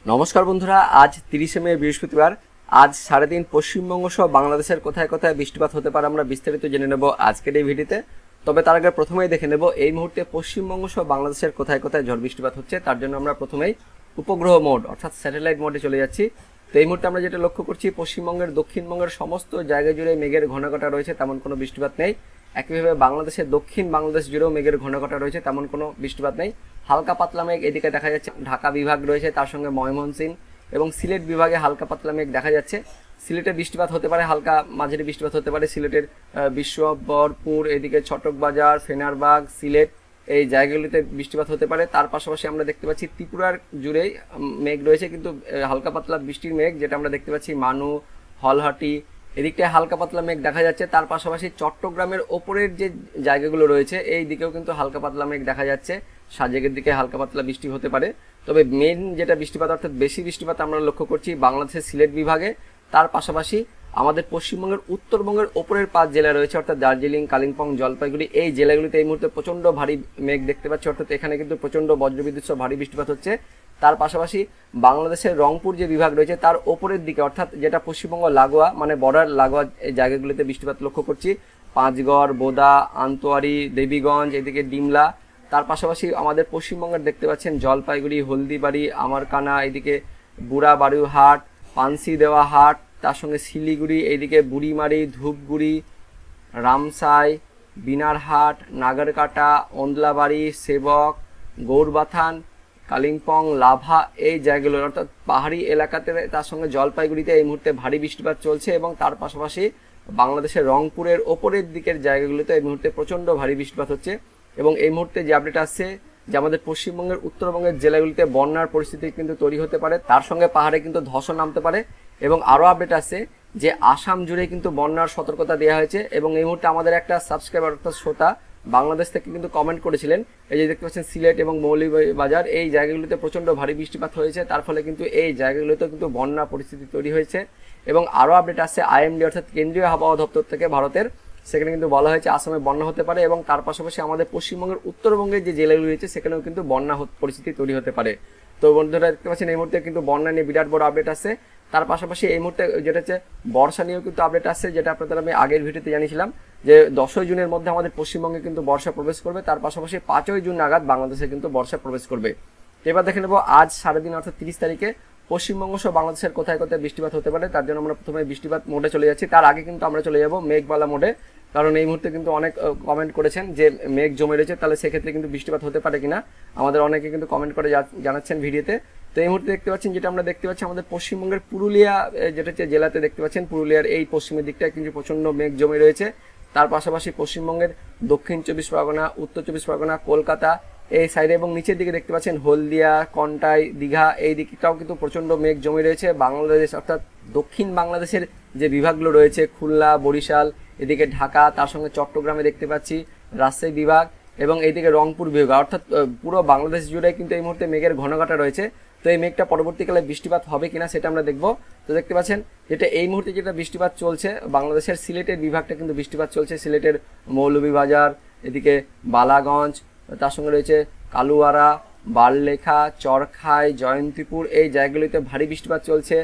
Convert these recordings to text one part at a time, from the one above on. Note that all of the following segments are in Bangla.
নমস্কার বন্ধুরা, আজ 30শে মে বৃহস্পতিবার। আজ সারাদিন পশ্চিমবঙ্গ সহ বাংলাদেশের কোথায় কোথায় বৃষ্টিপাত হতে পারে আমরা বিস্তারিত জেনে নেব আজকের এই ভিডিওতে। তবে তার আগে প্রথমেই দেখে নেব এই মুহূর্তে পশ্চিমবঙ্গ সহ বাংলাদেশের কোথায় কোথায় ঝড় বৃষ্টিপাত হচ্ছে। তার জন্য আমরা প্রথমেই উপগ্রহ মোড অর্থাৎ স্যাটেলাইট মোডে চলে যাচ্ছি। তো এই মুহূর্তে আমরা যেটা লক্ষ্য করছি, পশ্চিমবঙ্গের দক্ষিণবঙ্গের সমস্ত জায়গা জুড়ে মেঘের ঘনঘটা রয়েছে, তেমন কোনো বৃষ্টিপাত নেই। একইভাবে বাংলাদেশের দক্ষিণ বাংলাদেশ জুড়েও মেঘের ঘনঘটা রয়েছে, তেমন কোনো বৃষ্টিপাত নেই। হালকা পাতলা মেঘ এদিকে দেখা যাচ্ছে, ঢাকা বিভাগ রয়েছে, তার সঙ্গে ময়মনসিংহ এবং সিলেট বিভাগে হালকা পাতলা মেঘ দেখা যাচ্ছে। সিলেটে বৃষ্টিপাত হতে পারে, হালকা মাঝারি বৃষ্টিপাত হতে পারে। সিলেটের বিশ্ববরপুর, এদিকে ছটকবাজার, ফেনারবাগ, সিলেট এই জায়গাগুলিতে বৃষ্টিপাত হতে পারে। তার পাশাপাশি আমরা দেখতে পাচ্ছি ত্রিপুরার জুড়েই মেঘ রয়েছে, কিন্তু হালকা পাতলা বৃষ্টির মেঘ যেটা আমরা দেখতে পাচ্ছি মানু, হলহাটি এদিকটায় হালকা পাতলা মেঘ দেখা যাচ্ছে। তার পাশাপাশি চট্টগ্রামের ওপরের যে জায়গাগুলো রয়েছে এই দিকেও কিন্তু হালকা পাতলা মেঘ দেখা যাচ্ছে। সাজেকের দিকে হালকা পাতলা বৃষ্টি হতে পারে। তবে মেন যেটা বৃষ্টিপাত অর্থাৎ বেশি বৃষ্টিপাত আমরা লক্ষ্য করছি বাংলাদেশের সিলেট বিভাগে। তার পাশাপাশি আমাদের পশ্চিমবঙ্গের উত্তরবঙ্গের ওপরের 5 জেলা রয়েছে অর্থাৎ দার্জিলিং, কালিম্পং, জলপাইগুড়ি এই জেলাগুলিতে এই মুহূর্তে প্রচণ্ড ভারী মেঘ দেখতে পাচ্ছি, অর্থাৎ এখানে কিন্তু প্রচণ্ড বজ্রবিদ্যুৎ সহ ভারী বৃষ্টিপাত হচ্ছে। তার পাশাপাশি বাংলাদেশের রংপুর যে বিভাগ রয়েছে তার ওপরের দিকে অর্থাৎ যেটা পশ্চিমবঙ্গ লাগোয়া মানে বর্ডার লাগোয়া এই জায়গাগুলিতে বৃষ্টিপাত লক্ষ্য করছি। পাঁচগড়, বোদা, আন্তোয়ারি, দেবীগঞ্জ, এদিকে ডিমলা। তার পাশাপাশি আমাদের পশ্চিমবঙ্গের দেখতে পাচ্ছেন জলপাইগুড়ি, হলদিবাড়ি, আমারকানা, এদিকে বুড়াবাড়িহাট, পানসিদেওয়া হাট, তার সঙ্গে শিলিগুড়ি, এইদিকে বুড়িমারি, ধূপগুড়ি, রামসাই, বিনারহাট, নাগারকাটা, ওন্দলাবাড়ি, সেবক, গৌরবাথান, কালিম্পং, লাভা এই জায়গাগুলো অর্থাৎ পাহাড়ি এলাকাতে, তার সঙ্গে জলপাইগুড়িতে এই মুহূর্তে ভারী বৃষ্টিপাত চলছে। এবং তার পাশাপাশি বাংলাদেশের রংপুরের ওপরের দিকের জায়গাগুলিতে এই মুহূর্তে প্রচণ্ড ভারী বৃষ্টিপাত হচ্ছে। এবং এই মুহূর্তে যে আপডেট আসছে যে আমাদের পশ্চিমবঙ্গের উত্তরবঙ্গের জেলাগুলিতে বন্যার পরিস্থিতি কিন্তু তৈরি হতে পারে, তার সঙ্গে পাহাড়ে কিন্তু ধসও নামতে পারে। এবং আরও আপডেট আসছে যে আসাম জুড়ে কিন্তু বন্যার সতর্কতা দেওয়া হয়েছে। এবং এই মুহূর্তে আমাদের একটা সাবস্ক্রাইবার অর্থাৎ শ্রোতা বাংলাদেশ থেকে কিন্তু কমেন্ট করেছিলেন, এই যে দেখতে পাচ্ছেন সিলেট এবং মৌলভীবাজার এই জায়গাগুলিতে প্রচণ্ড ভারী বৃষ্টিপাত হয়েছে, তার ফলে কিন্তু এই জায়গাগুলিতেও কিন্তু বন্যা পরিস্থিতি তৈরি হয়েছে। এবং আরও আপডেট আসছে আইএমডি অর্থাৎ কেন্দ্রীয় আবহাওয়া দপ্তর থেকে ভারতের, সেখানে কিন্তু বলা হয়েছে আসামে বন্যা হতে পারে। এবং তার পাশাপাশি আমাদের পশ্চিমবঙ্গের উত্তরবঙ্গের যে জেলাগুলি রয়েছে সেখানেও কিন্তু বন্যা পরিস্থিতি তৈরি হতে পারে। তো বন্ধুরা দেখতে পাচ্ছেন এই মুহূর্তে কিন্তু বন্যা নিয়ে বিরাট বড় আপডেট আসছে। তার পাশাপাশি এই মুহূর্তে যেটা হচ্ছে বর্ষা নিয়েও কিন্তু আপডেট আসছে, যেটা আপনাদের আমি আগের ভিডিওতে জানিয়েছিলাম যে 10ই জুনের মধ্যে আমাদের পশ্চিমবঙ্গে কিন্তু বর্ষা প্রবেশ করবে। তার পাশাপাশি 5ই জুন নাগাদ বাংলাদেশে কিন্তু বর্ষা প্রবেশ করবে। এবার দেখে নেব আজ সারাদিন অর্থাৎ 30 তারিখে পশ্চিমবঙ্গ সহ বাংলাদেশের কোথায় কোথায় বৃষ্টিপাত হতে পারে। তার জন্য আমরা প্রথমে বৃষ্টিপাত মোডে চলে যাচ্ছি। তার আগে কিন্তু আমরা চলে যাব মেঘবালা মোডে, কারণ এই মুহূর্তে কিন্তু অনেক কমেন্ট করেছেন যে মেঘ জমে রয়েছে, তাহলে সেক্ষেত্রে কিন্তু বৃষ্টিপাত হতে পারে কিনা আমাদের অনেকে কিন্তু কমেন্ট করে জানাচ্ছেন ভিডিওতে। তো এই মুহূর্তে দেখতে পাচ্ছেন যেটা আমরা দেখতে পাচ্ছি আমাদের পশ্চিমবঙ্গের পুরুলিয়া যেটা হচ্ছে জেলাতে দেখতে পাচ্ছেন, পুরুলিয়ার এই পশ্চিমের দিকটায় কিন্তু প্রচণ্ড মেঘ জমে রয়েছে। তার পাশাপাশি পশ্চিমবঙ্গের দক্ষিণ 24 পরগনা, উত্তর 24 পরগনা, কলকাতা এই সাইডে এবং নিচের দিকে দেখতে পাচ্ছেন হলদিয়া, কন্টাই, দীঘা এই দিকটাও কিন্তু প্রচণ্ড মেঘ জমে রয়েছে। বাংলাদেশ অর্থাৎ দক্ষিণ বাংলাদেশের যে বিভাগগুলো রয়েছে খুলনা, বরিশাল, এদিকে ঢাকা, তার সঙ্গে চট্টগ্রামে দেখতে পাচ্ছি রাজশাহী বিভাগ এবং এইদিকে রংপুর বিভাগ, অর্থাৎ পুরো বাংলাদেশ জুড়ে কিন্তু এই মুহূর্তে মেঘের ঘনঘটা রয়েছে। তো এই মেঘটা পরবর্তীকালে বৃষ্টিপাত হবে কিনা সেটা আমরা দেখব। তো দেখতে পাচ্ছেন যেটা এই মুহূর্তে যেটা বৃষ্টিপাত চলছে বাংলাদেশের সিলেটের বিভাগটা কিন্তু বৃষ্টিপাত চলছে। সিলেটের মৌলভীবাজার, এদিকে বালাগঞ্জ, তার সঙ্গে রয়েছে কালুয়ারা, বারলেখা, চরখাই, জয়ন্তীপুর এই জায়গাগুলিতে ভারী বৃষ্টিপাত চলছে।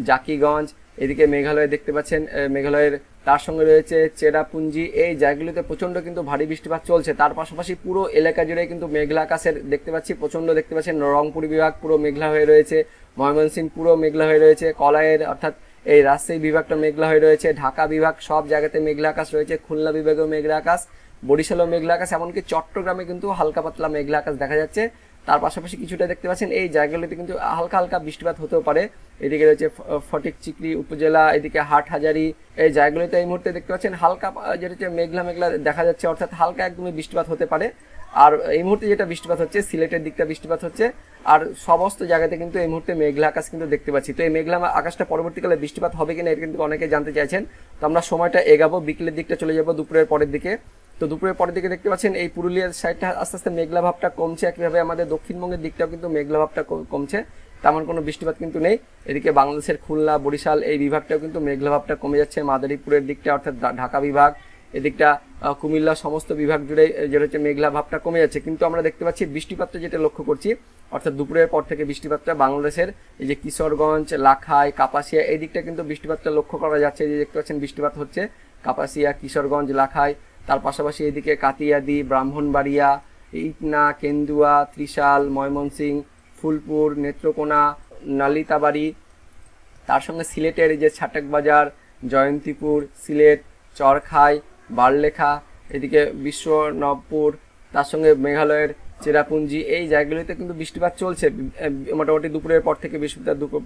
জাকিগঞ্জ, এদিকে মেঘালয় দেখতে পাচ্ছেন, মেঘালয়ের তার সঙ্গে রয়েছে চেরাপুঞ্জি এই জায়গাগুলিতে প্রচণ্ড কিন্তু ভারী বৃষ্টিপাত চলছে। তার পাশাপাশি পুরো এলাকা জুড়ে কিন্তু মেঘলা আকাশের দেখতে পাচ্ছি, প্রচণ্ড দেখতে পাচ্ছেন রংপুর বিভাগ পুরো মেঘলা হয়ে রয়েছে, ময়মনসিংহ পুরো মেঘলা হয়ে রয়েছে, কলাইয়ের অর্থাৎ এই রাজশাহী বিভাগটা মেঘলা হয়ে রয়েছে, ঢাকা বিভাগ সব জায়গাতে মেঘলা আকাশ রয়েছে, খুলনা বিভাগেও মেঘলা আকাশ, বরিশালেও মেঘলা আকাশ, এমনকি চট্টগ্রামে কিন্তু হালকা পাতলা মেঘলা আকাশ দেখা যাচ্ছে। তার পাশাপাশি কিছুটা দেখতে পাচ্ছেন এই জায়গাগুলিতে কিন্তু হালকা হালকা বৃষ্টিপাত হতেও পারে। এদিকে রয়েছে ফটিক চিকরি উপজেলা, এদিকে হাটহাজারি এই জায়গাগুলিতে এই মুহূর্তে দেখতে পাচ্ছেন হালকা যেটা হচ্ছে মেঘলা মেঘলা দেখা যাচ্ছে, অর্থাৎ হালকা একদমই বৃষ্টিপাত হতে পারে। আর এই মুহূর্তে যেটা বৃষ্টিপাত হচ্ছে সিলেটের দিকটা বৃষ্টিপাত হচ্ছে, আর সমস্ত জায়গাতে কিন্তু এই মুহূর্তে মেঘলা আকাশ কিন্তু দেখতে পাচ্ছি। তো এই মেঘলা আকাশটা পরবর্তীকালে বৃষ্টিপাত হবে কিনা এটা কিন্তু অনেকে জানতে চাইছেন। তো আমরা সময়টা এগাবো, বিকেলের দিকটা চলে যাব দুপুরের পরের দিকে। তো দুপুরের পরের দিকে দেখতে পাচ্ছেন এই পুরুলিয়ার সাইডটা আস্তে আস্তে মেঘলা ভাবটা কমছে, একইভাবে আমাদের দক্ষিণবঙ্গের দিকটাও কিন্তু মেঘলা ভাবটা কমছে, তেমন কোনো বৃষ্টিপাত কিন্তু নেই। এদিকে বাংলাদেশের খুলনা, বরিশাল এই বিভাগটাও কিন্তু মেঘলা ভাবটা কমে যাচ্ছে। মাদারীপুরের দিকটা অর্থাৎ ঢাকা বিভাগ, এদিকটা কুমিল্লা সমস্ত বিভাগ জুড়ে যেটা হচ্ছে মেঘলা ভাবটা কমে যাচ্ছে, কিন্তু আমরা দেখতে পাচ্ছি বৃষ্টিপাতটা যেটা লক্ষ্য করছি, অর্থাৎ দুপুরের পর থেকে বৃষ্টিপাতটা বাংলাদেশের এই যে কিশোরগঞ্জ, লাখাই, কাপাসিয়া এই দিকটা কিন্তু বৃষ্টিপাতটা লক্ষ্য করা যাচ্ছে। যে দেখতে পাচ্ছেন বৃষ্টিপাত হচ্ছে কাপাসিয়া, কিশোরগঞ্জ, লাখাই, তার পাশাপাশি এদিকে কাতিয়াদি, ব্রাহ্মণবাড়িয়া, ইটনা, কেন্দুয়া, ত্রিশাল, ময়মনসিংহ, ফুলপুর, নেত্রকোনা, নালিতাবাড়ি, তার সঙ্গে সিলেটের এই যে ছাটেকবাজার, জয়ন্তীপুর, সিলেট, চরখাই, বারলেখা, এদিকে বিশ্বনবপুর, তার সঙ্গে মেঘালয়ের চেরাপুঞ্জি এই জায়গাগুলিতে কিন্তু বৃষ্টিপাত চলছে মোটামুটি দুপুরের পর থেকে,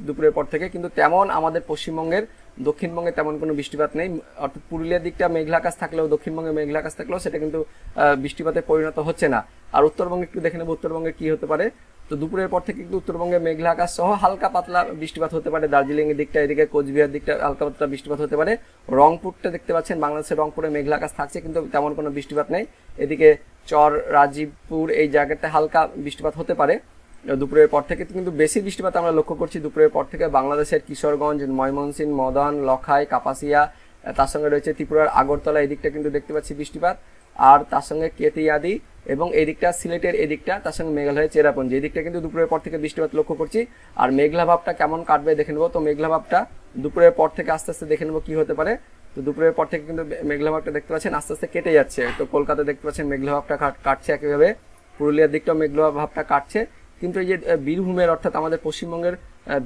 দুপুরের পর থেকে। কিন্তু তেমন আমাদের পশ্চিমবঙ্গের দক্ষিণবঙ্গে তেমন কোনো বৃষ্টিপাত নেই, অর্থাৎ পুরুলিয়ার দিকটা মেঘলাকাশ থাকলেও, দক্ষিণবঙ্গে মেঘলাকাশ থাকলেও সেটা কিন্তু বৃষ্টিপাতে পরিণত হচ্ছে না। আর উত্তরবঙ্গে একটু দেখে নেব উত্তরবঙ্গে কি হতে পারে। তো দুপুরের পর থেকে কিন্তু উত্তরবঙ্গে মেঘলা আকাশ সহ হালকা পাতলা বৃষ্টিপাত হতে পারে। দার্জিলিং এর দিকটা, এদিকে কোচবিহার দিকটা হালকা পাতলা বৃষ্টিপাত হতে পারে। রংপুরটা দেখতে পাচ্ছেন বাংলাদেশের রংপুরে মেঘলা আকাশ থাকছে, কিন্তু তেমন কোনো বৃষ্টিপাত নেই। এদিকে চর, রাজীবপুর এই জায়গাটা হালকা বৃষ্টিপাত হতে পারে দুপুরের পর থেকে, কিন্তু বেশি বৃষ্টিপাত আমরা লক্ষ্য করছি দুপুরের পর থেকে বাংলাদেশের কিশোরগঞ্জ, ময়মনসিংহ, মদন, লখাই, কাপাসিয়া, তার সঙ্গে রয়েছে ত্রিপুরার আগরতলা, এই দিকটা কিন্তু দেখতে পাচ্ছি বৃষ্টিপাত। আর তার সঙ্গে কেতিয়াদি এবং এদিকটা সিলেটের এদিকটা, তার সঙ্গে মেঘালয়ের চেরাপুঞ্জি এই দিকটা কিন্তু দুপুরের পর থেকে বৃষ্টিপাত লক্ষ্য করছি। আর মেঘলা ভাবটা কেমন কাটবে দেখে নেবো। তো মেঘলা ভাবটা দুপুরের পর থেকে আস্তে আস্তে দেখে নেবো কি হতে পারে। তো দুপুরের পর থেকে কিন্তু মেঘলা ভাবটা দেখতে পাচ্ছেন আস্তে আস্তে কেটে যাচ্ছে। তো কলকাতা দেখতে পাচ্ছেন মেঘলা ভাবটা কাটছে একইভাবে, পুরুলিয়ার দিকটাও মেঘলা ভাবটা কাটছে। কিন্তু এই যে বীরভূমের, অর্থাৎ আমাদের পশ্চিমবঙ্গের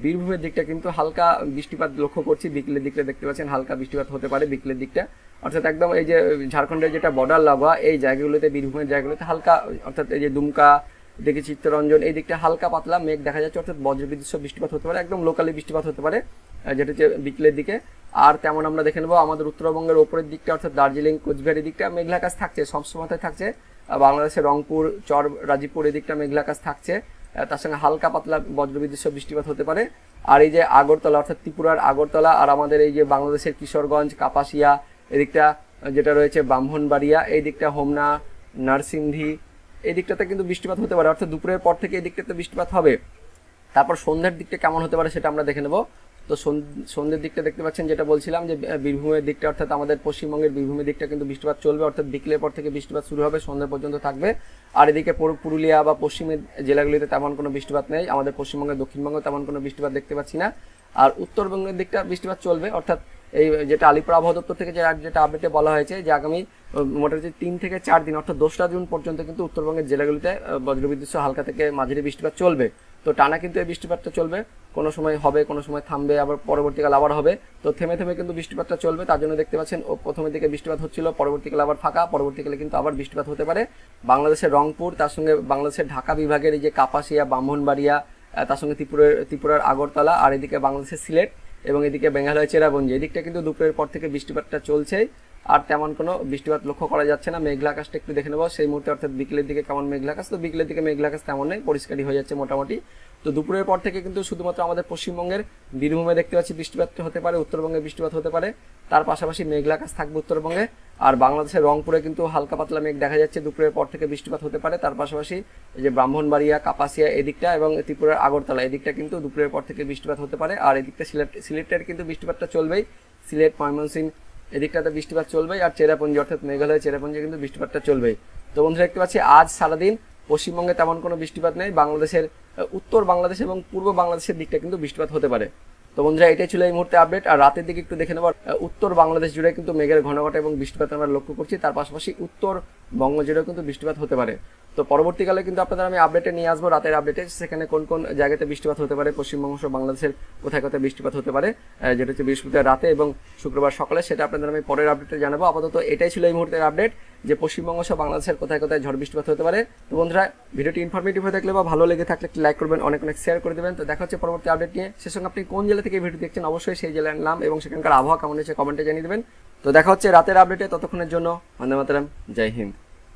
বীরভূমের দিকটা কিন্তু হালকা বৃষ্টিপাত লক্ষ্য করছি। বিকেলের দিকটা দেখতে পাচ্ছেন হালকা বৃষ্টিপাত হতে পারে বিকেলের দিকটা, অর্থাৎ একদম এই যে ঝাড়খণ্ডের যেটা বর্ডার লাগোয়া এই জায়গাগুলোতে, বীরভূমের জায়গাগুলোতে হালকা, অর্থাৎ এই যে দুমকা, এদিকে চিত্তরঞ্জন এই দিকটা হালকা পাতলা মেঘ দেখা যাচ্ছে, অর্থাৎ বজ্রবিদ্যুৎ সহ বৃষ্টিপাত হতে পারে, একদম লোকালি বৃষ্টিপাত হতে পারে যেটা হচ্ছে বিকেলের দিকে। আর তেমন আমরা দেখে নেবো আমাদের উত্তরবঙ্গের ওপরের দিকটা, অর্থাৎ দার্জিলিং, কোচবিহার এই দিকটা মেঘলা আকাশ থাকছে, সবসময় থাকছে। বাংলাদেশের রংপুর, চর, রাজীবপুর এই দিকটা মেঘলা আকাশ থাকছে, তার সঙ্গে হালকা পাতলা বজ্রবিদ্যুৎ সহ বৃষ্টিপাত হতে পারে। আর এই যে আগরতলা, অর্থাৎ ত্রিপুরার আগরতলা, আর আমাদের এই যে বাংলাদেশের কিশোরগঞ্জ, কাপাসিয়া এদিকটা যেটা রয়েছে ব্রাহ্মণবাড়িয়া, এই দিকটা হোমনা, নারসিংদী এই দিকটাতে কিন্তু বৃষ্টিপাত হতে পারে, অর্থাৎ দুপুরের পর থেকে এই দিকটাতে বৃষ্টিপাত হবে। তারপর সন্ধ্যার দিকটা কেমন হতে পারে সেটা আমরা দেখে নেব। তো সন্ধ্যের দিকটা দেখতে পাচ্ছেন যেটা বলছিলাম যে বীরভূমের দিকটা, অর্থাৎ আমাদের পশ্চিমবঙ্গের বীরভূমের দিকটা কিন্তু বৃষ্টিপাত চলবে, অর্থাৎ বিকেলের পর থেকে বৃষ্টিপাত শুরু হবে, সন্ধ্যা পর্যন্ত থাকবে। আর এদিকে পুরুলিয়া বা পশ্চিমের জেলাগুলিতে তেমন কোনো বৃষ্টিপাত নেই, আমাদের পশ্চিমবঙ্গের দক্ষিণবঙ্গে তেমন কোনো বৃষ্টিপাত দেখতে পাচ্ছি না। আর উত্তরবঙ্গের দিকটা বৃষ্টিপাত চলবে, অর্থাৎ এই যেটা আলিপুর আবহাওয়া দপ্তর থেকে যেটা আপডেটে বলা হয়েছে যে আগামী মোটামুটি 3 থেকে 4 দিন, অর্থাৎ 2রা জুন পর্যন্ত কিন্তু উত্তরবঙ্গের জেলাগুলিতে বজ্রবিদ্যুৎ সহ হালকা থেকে মাঝারি বৃষ্টিপাত চলবে। তো টানা কিন্তু এই বৃষ্টিপাতটা চলবে, কোনো সময় হবে, কোনো সময় থামবে, আবার পরবর্তীকালে আবার হবে। তো থেমে থেমে কিন্তু বৃষ্টিপাতটা চলবে, তার জন্য দেখতে পাচ্ছেন প্রথমের দিকে বৃষ্টিপাত হচ্ছিল, পরবর্তীকালে আবার ফাঁকা, পরবর্তীকালে কিন্তু আবার বৃষ্টিপাত হতে পারে। বাংলাদেশের রংপুর, তার সঙ্গে বাংলাদেশের ঢাকা বিভাগের এই যে কাপাসিয়া, ব্রাহ্মণবাড়িয়া, তার সঙ্গে ত্রিপুরার আগরতলা, আর এদিকে বাংলাদেশের সিলেট এবং এদিকে মেঘালয় চেরাপুঞ্জি এদিকটা কিন্তু দুপুরের পর থেকে বৃষ্টিপাতটা চলছেই। আর তেমন কোনো বৃষ্টিপাত লক্ষ্য করা যাচ্ছে না। মেঘলা আকাশটা একটু দেখে নেবো সেই মুহূর্তে, অর্থাৎ বিকেলের দিকে কেমন মেঘলা আকাশ। তো বিকেলের দিকে মেঘলা আকাশ তেমন নেই, পরিষ্কারই হয়ে যাচ্ছে মোটামুটি। তো দুপুরের পর থেকে কিন্তু শুধুমাত্র আমাদের পশ্চিমবঙ্গের বীরভূমে দেখতে পাচ্ছি বৃষ্টিপাত হতে পারে, উত্তরবঙ্গে বৃষ্টিপাত হতে পারে, তার পাশাপাশি মেঘলা আকাশ থাকবে উত্তরবঙ্গে। আর বাংলাদেশের রংপুরে কিন্তু হালকা পাতলা মেঘ দেখা যাচ্ছে, দুপুরের পর থেকে বৃষ্টিপাত হতে পারে। তার পাশাপাশি এই যে ব্রাহ্মণবাড়িয়া, কাপাসিয়া এদিকটা এবং ত্রিপুরার আগরতলা এদিকটা কিন্তু দুপুরের পর থেকে বৃষ্টিপাত হতে পারে। আর এদিকটা সিলেটের কিন্তু বৃষ্টিপাতটা চলবেই, সিলেট, ময়মনসিংহ এদিকটাতে বৃষ্টিপাত চলবেই। আর চেরাপুঞ্জি, অর্থাৎ মেঘালয় চেরাপুঞ্জি কিন্তু বৃষ্টিপাতটা চলবেই। তো বন্ধুরা দেখতে পাচ্ছি আজ সারাদিন পশ্চিমবঙ্গে তেমন কোনো বৃষ্টিপাত নেই, বাংলাদেশের উত্তর বাংলাদেশ এবং পূর্ব বাংলাদেশের দিকটা কিন্তু বৃষ্টিপাত হতে পারে। তো বন্ধুরা এটাই ছিল এই মুহূর্তে আপডেট। আর রাতের দিকে একটু দেখে নেব, উত্তর বাংলাদেশ জুড়ে কিন্তু মেঘের ঘনঘটা এবং বৃষ্টিপাত আমরা লক্ষ্য করছি, তার পাশাপাশি উত্তরবঙ্গ জুড়েও কিন্তু বৃষ্টিপাত হতে পারে। তো পরবর্তীকালে কিন্তু আপনাদের আমি আপডেটে নিয়ে আসবো, রাতের আপডেটে, সেখানে কোন কোন জায়গাতে বৃষ্টিপাত হতে পারে, পশ্চিমবঙ্গ সহ বাংলাদেশের কোথায় কোথায় বৃষ্টিপাত হতে পারে, যেটা হচ্ছে বৃহস্পতিবার রাতে এবং শুক্রবার সকালে, সেটা আপনাদের আমি পরের আপডেটে জানাবো। আপাতত এটাই ছিল এই মুহূর্তের আপডেট, যে পশ্চিমবঙ্গ সহ বাংলাদেশের কোথায় কোথায় ঝড় বৃষ্টিপাত হতে পারে। তো বন্ধুরা ভিডিওটি ইনফরমেটিভ হয়ে থাকলে বা ভালো লেগে থাকলে লাইক করবেন, অনেক শেয়ার করে দেবেন। তো দেখা হচ্ছে পরবর্তী আপডেট নিয়ে। সে সঙ্গে আপনি কোন জেলা থেকে ভিডিও দেখছেন অবশ্যই সেই জেলার নাম এবং সেখানকার আবহাওয়া কেমন হয়েছে কমেন্টে জানিয়ে দেবেন। তো দেখা হচ্ছে রাতের আপডেটে, ততক্ষণের জন্য বন্দে মাতরম, জয় হিন্দ।